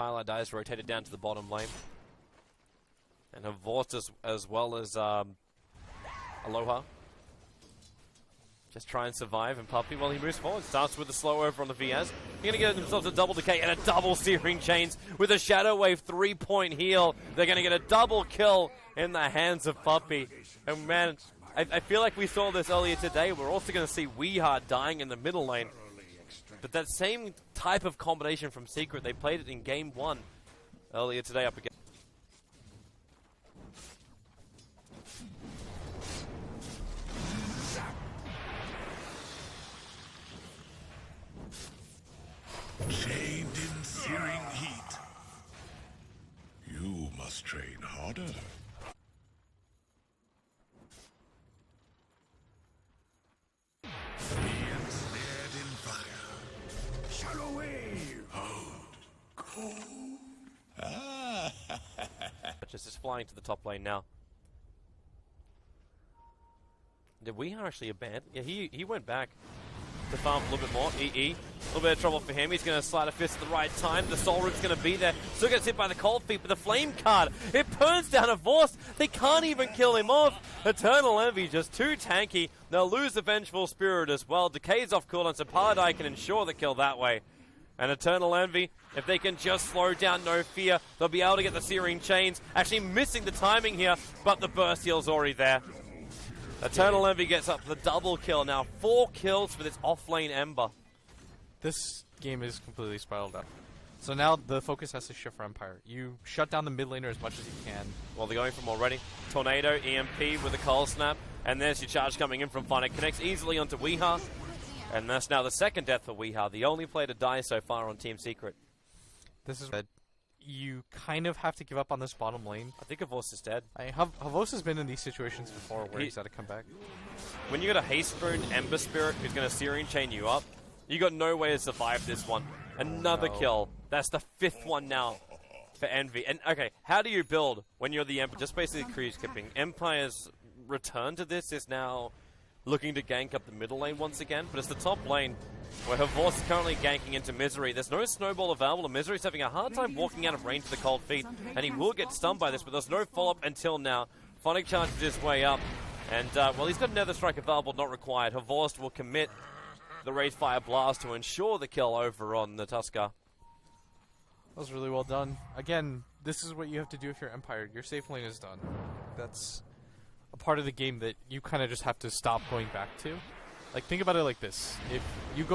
Pilot Dice rotated down to the bottom lane. And Havorst as well as Aloha. Just try and survive, and Puppy, well, he moves forward. Starts with a slow over on the VS. They're going to get themselves a double decay and a double Searing Chains with a Shadow Wave 3-point heal. They're going to get a double kill in the hands of Puppy. And man, I feel like we saw this earlier today. We're also going to see Weehart dying in the middle lane. But that same type of combination from Secret, they played it in Game 1 earlier today up against. Chained in searing heat. You must train harder. Ensnared in fire. Shadow wave. Hold. Cold. Ah. Just flying to the top lane now. Did we actually abandon? Yeah, he went back to farm a little bit more. EE. A little bit of trouble for him. He's going to slide a fist at the right time. The Soul Root's going to be there. Still gets hit by the Cold Feet, but the Flame card, it burns down Havorst. They can't even kill him off. Eternal Envy just too tanky. They'll lose the Vengeful Spirit as well. Decays off cooldown, so Paladai can ensure the kill that way. And Eternal Envy, if they can just slow down No Fear, they'll be able to get the Searing Chains. Actually missing the timing here, but the burst heal's already there. Eternal Envy gets up the double kill now. 4 kills for this offlane Ember. This game is completely spiraled out. So now the focus has to shift for Empire. You shut down the mid laner as much as you can. Well, they're going from already. Tornado, EMP with a Cold Snap. And there's your charge coming in from Fun. It connects easily onto Weehart. And that's now the second death for Weehart. The only player to die so far on Team Secret. This is that you kind of have to give up on this bottom lane. I think Havorst is dead. Havorst has been in these situations before where he's got to come back. When you got a Haste Rune Ember Spirit who's going to Searing Chain you up, you got no way to survive this one. Another kill. That's the 5th one now for Envy. And okay, how do you build when you're the Emperor? Just basically creep skipping. Empire's return to this is now looking to gank up the middle lane once again, but it's the top lane where Havorst is currently ganking into Misery. There's no snowball available, and Misery's having a hard time walking out of range of the Cold Feet, and he will get stunned by this, but there's no follow-up until now. Phonic charges his way up, and well, he's got Nether Strike available, not required. Havorst will commit the Wraith Fire Blast to ensure the kill over on the Tusker. That was really well done. Again, this is what you have to do if you're Empire. Your safe lane is done. That's a part of the game that you kind of just have to stop going back to. Like, think about it like this. If you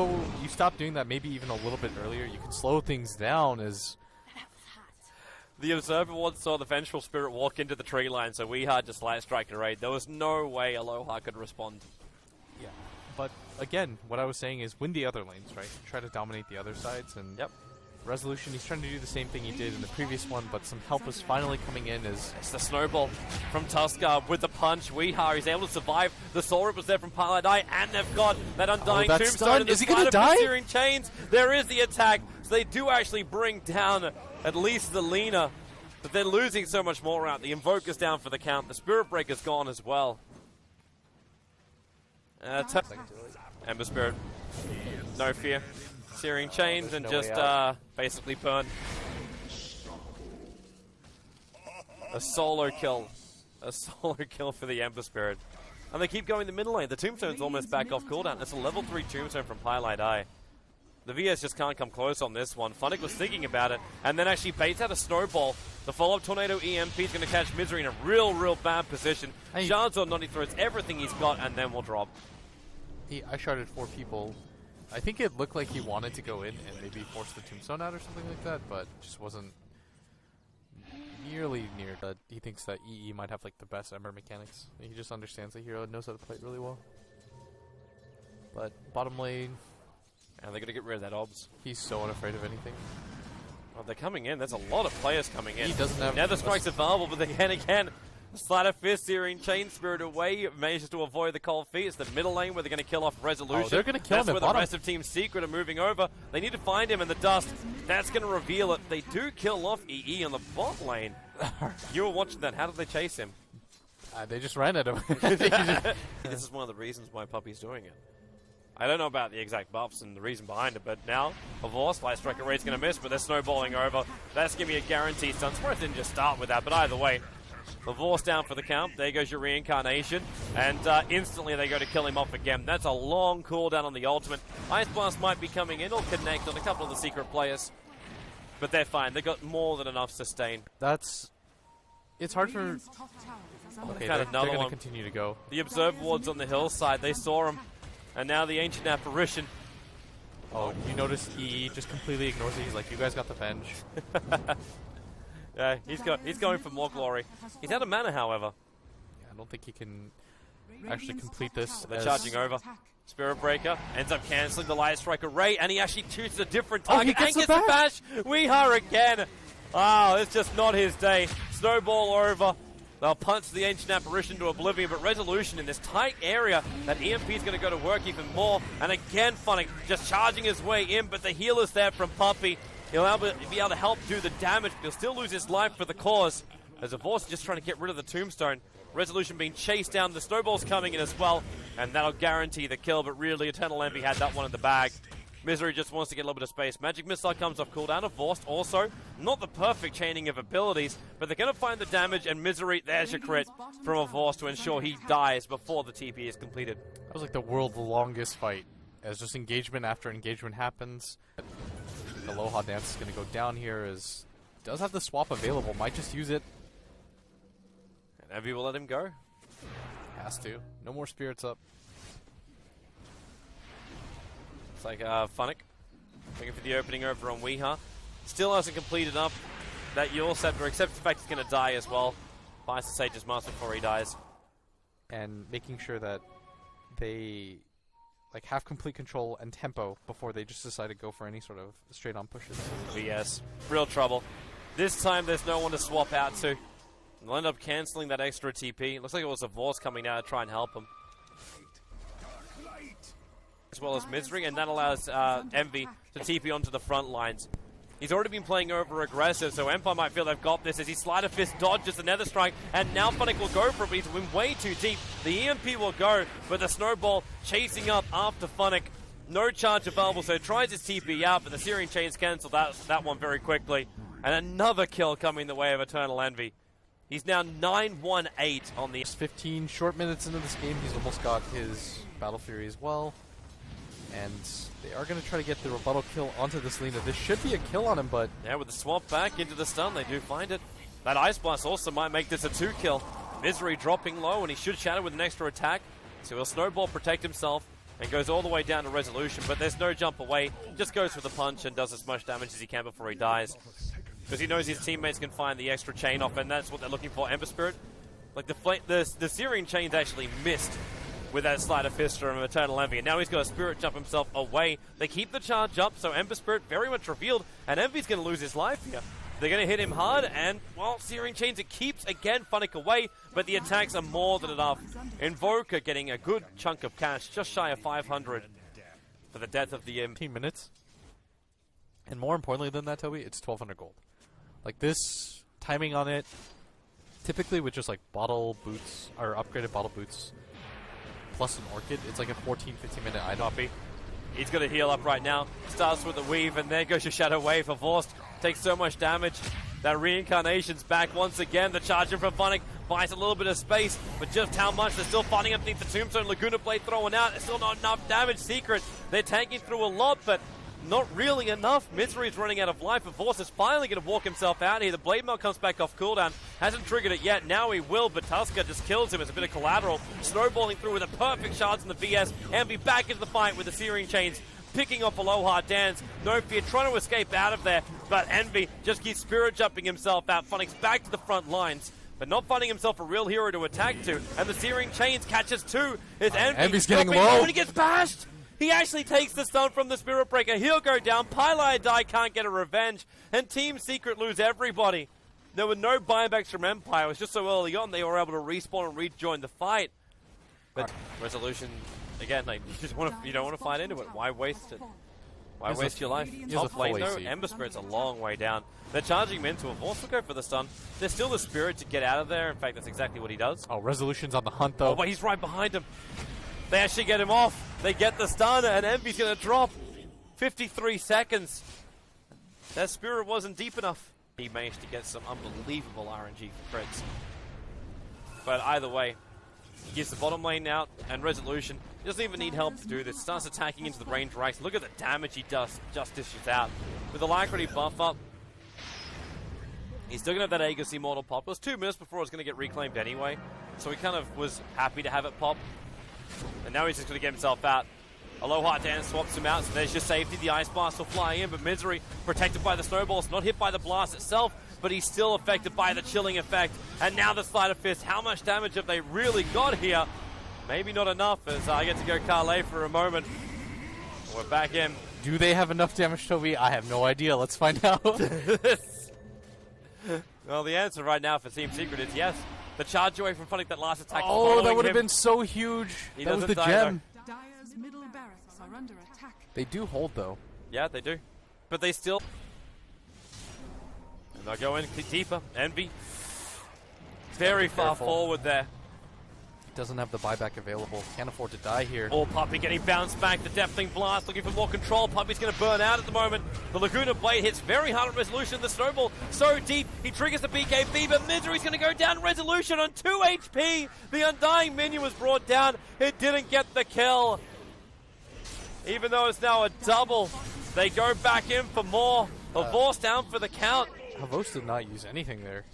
stop doing that maybe even a little bit earlier, you can slow things down as... The Observer once saw the Vengeful Spirit walk into the tree line, so Weehart just light strike and raid. There was no way Aloha could respond. Yeah. But, again, what I was saying is win the other lanes, right? Try to dominate the other sides, and... Yep. Resolution, he's trying to do the same thing he did in the previous one, but some help is finally coming in as... It's the snowball from Tusker with the punch. Weehart is able to survive. The Soul Rip was there from Paladai, and they've got that Undying Tombstone. Is he going to die? Searing Chains. There is the attack. So they do actually bring down at least the Lina, but they're losing so much more out. The Invoker's down for the count. The Spirit Breaker's gone as well. Ember Spirit. No fear. Searing Chains and just basically burn. A solo kill. A solo kill for the Ember Spirit. And they keep going the middle lane. The Tombstone's almost back off cooldown. It's a level 3 Tombstone from Highlight Eye. The VS just can't come close on this one. Funnick was thinking about it and then actually baits out a snowball. The follow-up Tornado EMP is going to catch Misery in a real bad position. Shards on Noddy throws everything he's got and then will drop. I sharded 4 people. I think it looked like he wanted to go in and maybe force the Tombstone out or something like that, but just wasn't nearly near. He thinks that EE might have like the best Ember mechanics. He just understands the hero and knows how to play it really well. But bottom lane, and they're going to get rid of that Obs. He's so unafraid of anything. Well, they're coming in. There's a lot of players coming in. He doesn't have... Nether Strike's available, but again, Slider Fist, Searing Chain Spirit away, manages to avoid the Cold Feet. It's the middle lane where they're going to kill off Resolution. Oh, they're going to kill him. That's where the rest of Team Secret are moving over. They need to find him in the dust. That's going to reveal it. They do kill off EE on the bot lane. You were watching that. How did they chase him? They just ran at him. This is one of the reasons why Puppy's doing it. I don't know about the exact buffs and the reason behind it, but now, of course, Light Striker Raid's going to miss, but they're snowballing over. That's going to be a guaranteed stun. Surprised didn't just start with that, but either way, Lavorce down for the count. There goes your reincarnation, and instantly they go to kill him off again. That's a long cooldown on the ultimate. Ice Blast might be coming in or connect on a couple of the secret players, but they're fine. They've got more than enough sustain. It's hard for... Okay, they're going to continue to go. The Observe Wards on the hillside, they saw him. And now the Ancient Apparition. Oh, you notice he just completely ignores it. He's like, you guys got the Venge. Yeah, he's going for more glory. He's out of mana, however. Yeah, I don't think he can actually complete this. They're charging over. Spirit Breaker ends up cancelling the Light Striker Ray, and he actually chooses a different target. He gets the bash! Weeha again! Oh, it's just not his day. Snowball over. They'll punch the Ancient Apparition to oblivion, but Resolution in this tight area, that EMP is going to go to work even more. And again, Funnick just charging his way in, but the healer's there from Puppy. He'll be able to help do the damage, but he'll still lose his life for the cause. As Avors is just trying to get rid of the Tombstone. Resolution being chased down, the snowball's coming in as well, and that'll guarantee the kill, but really Eternal Envy had that one in the bag. Misery just wants to get a little bit of space. Magic Missile comes off cooldown. Avors also, not the perfect chaining of abilities, but they're going to find the damage, and Misery, there's your crit from Avors to ensure he dies before the TP is completed. That was like the world's longest fight, as just engagement after engagement happens. The Aloha Dance is going to go down here, as does have the swap available, might just use it. And Envy will let him go. Has to. No more spirits up. It's like Funnick looking for the opening over on Weeha. Still hasn't completed up that Yule Scepter, except for the fact he's going to die as well. Buys the Sage's Master before he dies. And making sure that they have complete control and tempo before they just decide to go for any sort of straight-on pushes. But yes, real trouble. This time there's no one to swap out to. They'll end up cancelling that extra TP. Looks like it was Avors coming now to try and help him. As well as Misery, and that allows Envy to TP onto the front lines. He's already been playing over aggressive, so Empire might feel they've got this as he Slider Fist dodges the Nether Strike, and now Funnick will go for it, but he's been way too deep. The EMP will go, but the Snowball chasing up after Funnick. No charge available, so tries his TP out, but the Searing Chains cancel that one very quickly. And another kill coming the way of Eternal Envy. He's now 9-1-8 on the... 15 short minutes into this game, he's almost got his Battle Fury as well. And they are going to try to get the rebuttal kill onto this Lina. This should be a kill on him, but... Yeah, with the swap back into the stun, they do find it. That Ice Blast also might make this a 2-kill. Misery dropping low, and he should shatter with an extra attack. So he'll Snowball, protect himself, and goes all the way down to Resolution. But there's no jump away. Just goes for the punch and does as much damage as he can before he dies. Because he knows his teammates can find the extra chain off, and that's what they're looking for. Ember Spirit, like the Searing Chains actually missed with that Slider Fist from Eternal Envy. And now he's got a Spirit jump himself away. They keep the charge up, so Ember Spirit very much revealed, and Envy's going to lose his life here. They're going to hit him hard, and, well, Searing Chains, it keeps, again, Funnick away, but the attacks are more than enough. Invoker getting a good chunk of cash, just shy of 500 for the death of the imp. 15 minutes. And more importantly than that, Toby, it's 1,200 gold. Like, this timing on it, typically with just, like, bottle boots, or upgraded bottle boots, plus an Orchid, it's like a 14-15 minute item. Copy. He's going to heal up right now. Starts with the weave, and there goes your Shadow Wave. Avors takes so much damage. That Reincarnation's back once again. The charger from Funnick buys a little bit of space, but just how much? They're still fighting underneath the Tombstone. Laguna Blade throwing out. It's still not enough damage. Secret, they're tanking through a lot, but not really enough. Misery's running out of life. Avors is finally going to walk himself out here. The Blade Mail comes back off cooldown. Hasn't triggered it yet. Now he will, but Tusker just kills him. It's a bit of collateral. Snowballing through with a perfect shards in the VS. Envy back into the fight with the Searing Chains. Picking off Aloha Dance. No fear, trying to escape out of there. But Envy just keeps Spirit jumping himself out. Funnick's back to the front lines, but not finding himself a real hero to attack to. And the Searing Chains catches two. It's Envy. Envy's getting low. When he gets bashed, he actually takes the stun from the Spirit Breaker. He'll go down. Pylai Die can't get a revenge. And Team Secret lose everybody. There were no buybacks from Empire. It was just so early on they were able to respawn and rejoin the fight. But Resolution, again, like, you don't want to fight into it. Why waste it? Why waste your life? Top lane, though, Ember Spirit's a long way down. They're charging him into it. Force will go for the stun. There's still the Spirit to get out of there. In fact, that's exactly what he does. Oh, Resolution's on the hunt, though. Oh, but he's right behind him. They actually get him off. They get the stun, and Envy's going to drop. 53 seconds. That Spirit wasn't deep enough. He managed to get some unbelievable RNG for crits. But either way, he gives the bottom lane out, and Resolution, he doesn't even need help to do this. Starts attacking into the range racks. Look at the damage he does, just dishes out. With the Alacrity buff up, he's still going to have that Aegis Immortal pop. It was 2 minutes before it was going to get reclaimed anyway, so he kind of was happy to have it pop. And now he's just going to get himself out. Aloha Dance swaps him out, so there's your safety. The Ice Blast will fly in, but Misery, protected by the snowballs, not hit by the blast itself, but he's still affected by the chilling effect. And now the Sleight of Fist. How much damage have they really got here? Maybe not enough, as I get to go Carlet for a moment. We're back in. Do they have enough damage, Toby? I have no idea. Let's find out. Well, the answer right now for Team Secret is yes. The charge away from funding that last attack. Oh, that would have been so huge. That was the gem. Dire's middle barracks are under attack. They do hold, though. Yeah, they do. But they still... And they'll go in deeper. Envy. Very far forward there. Doesn't have the buyback available. Can't afford to die here. Oh, Puppey getting bounced back. The Deathling Blast looking for more control. Puppey's going to burn out at the moment. The Laguna Blade hits very hard on Resolution. The Snowball so deep. He triggers the BKB, but Misery's going to go down. Resolution on 2 HP. The Undying Minion was brought down. It didn't get the kill. Even though it's now a double, they go back in for more. Vorce down for the count. Havos did not use anything there.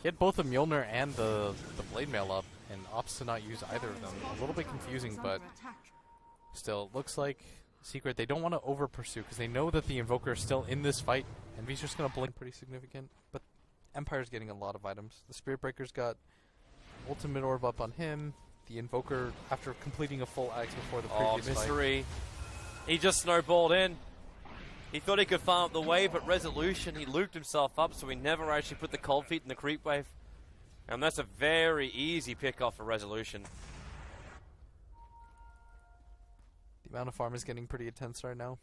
He had both the Mjolnir and the Blade Mail up, and opts to not use either of them. A little bit confusing, but still, it looks like Secret, they don't want to over-pursue, because they know that the Invoker is still in this fight, and he's just going to blink pretty significant. But Empire's getting a lot of items. The Spirit Breaker's got Ultimate Orb up on him. The Invoker, after completing a full Axe before the previous fight. Misery. He just snowballed in. He thought he could farm up the wave, but Resolution, he looped himself up, so he never actually put the Cold Feet in the creep wave. And that's a very easy pick-off for Resolution. The amount of farm is getting pretty intense right now.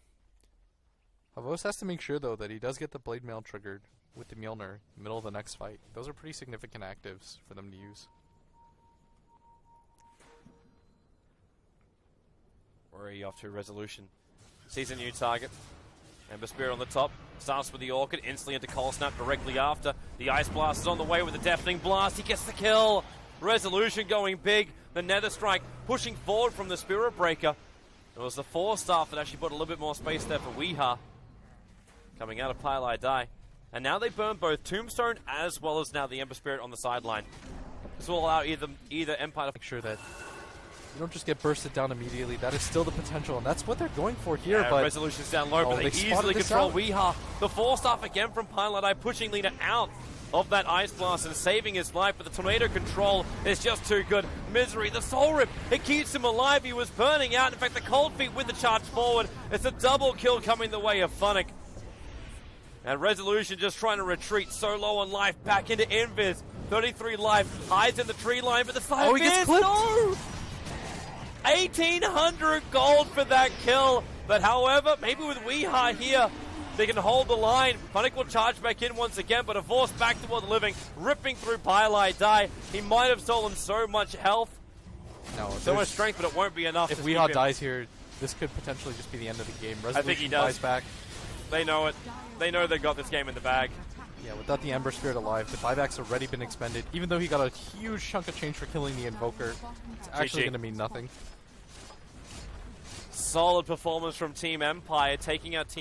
Havos has to make sure, though, that he does get the Blade Mail triggered with the Mjolnir in the middle of the next fight. Those are pretty significant actives for them to use. Where are you off to? Resolution sees a new target. Ember Spirit on the top. Starts with the Orchid, instantly into Cold Snap directly after. The Ice Blast is on the way with the Deafening Blast. He gets the kill. Resolution going big. The Nether Strike pushing forward from the Spirit Breaker. It was the 4-star that actually put a little bit more space there for Weeha. Coming out of Pile I Die. And now they burn both Tombstone as well as now the Ember Spirit on the sideline. This will allow either Empire to make sure that you don't just get bursted down immediately. That is still the potential, and that's what they're going for here. Yeah, but Resolution's down low, but they easily control Weeha. The 4-star again from Pilot Eye, pushing Lina out of that Ice Blast and saving his life, but the Tornado control is just too good. Misery, the Soul Rip, it keeps him alive. He was burning out. In fact, the Cold Feet with the charge forward. It's a double kill coming the way of Funnick. And Resolution just trying to retreat so low on life back into Invis. 33 life, hides in the tree line, but the Fire he gets clipped. No! 1,800 gold for that kill. But however, maybe with Weeha here, they can hold the line. Funnick will charge back in once again, but a Vorce back toward the living, ripping through Pile I Die. He might have stolen so much health, so much strength, but it won't be enough. If Weeha dies here, this could potentially just be the end of the game. Resolution I think he does. flies back. They know it. They know they've got this game in the bag. Yeah, without the Ember Spirit alive, the buyback's already been expended. Even though he got a huge chunk of change for killing the Invoker, it's actually going to mean nothing. Solid performance from Team Empire, taking out Team